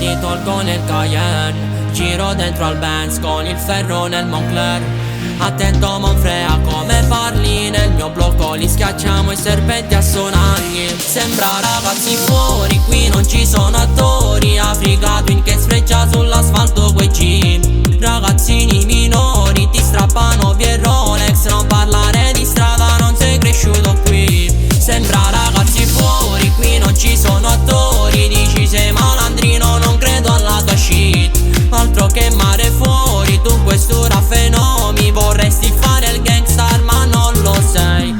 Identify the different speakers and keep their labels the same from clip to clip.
Speaker 1: ti tolgo nel Cayenne, giro dentro al Benz con il ferro nel Moncler. Attento Monfrea come parli, nel mio blocco li schiacciamo i serpenti a sonagli. Sembra ragazzi fuori, qui non ci sono attori. Africa Twin che sfreccia sull'asfalto quei jeep. Ragazzini minori ti strappano via il Rolex, non parlare di strada, non sei cresciuto qui. Sembra ragazzi fuori, qui non ci sono attori. Dici sei malandrino, non credo alla tua shit. Altro che mare fuori, tu questura fenomeni. Vorresti fare il gangstar ma non lo sei.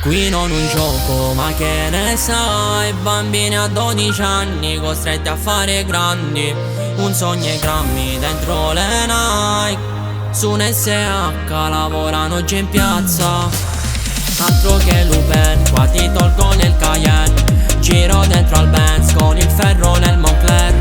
Speaker 1: Qui non un gioco ma che ne sai. Bambini a 12 anni costretti a fare grandi. Un sogno e grammi dentro le Nike. Su un SH lavorano già in piazza. Altro che Lupin, qua ti tolgo nel Cayenne, giro dentro al Benz con il ferro nel Moncler.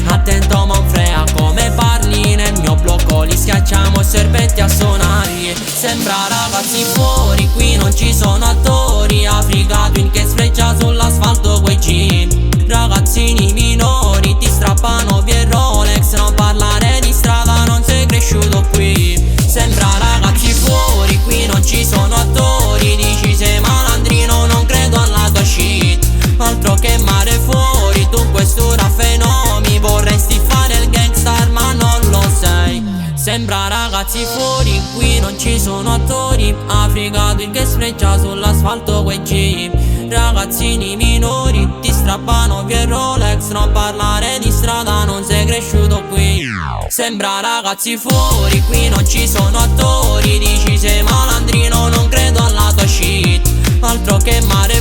Speaker 1: Attento Monfrea come parli, nel mio blocco li schiacciamo serpenti a sonagli. Sembra ragazzi fuori, qui non ci sono attori. Africa Twin che sfreccia sull'asfalto quei jeep. Ragazzini minori ti strappano via il Rolex, non parlare di strada, non sei cresciuto qui. Sembra ragazzi fuori, qui non ci sono attori. Dici sei malandrino, non credo alla tua shit. Altro che mare fuori, tu questura fenomeni. Vorresti fare il gangstar ma non lo sei. Sembra ragazzi fuori, qui non ci sono attori. Africa Twin che sfreccia sull'asfalto quei jeep. Ragazzini minori ti strappano via il Rolex, non parlare di strada, non sei cresciuto qui. Sembra ragazzi fuori, qui non ci sono attori. Dici sei malandrino, non credo alla tua shit. Altro che mare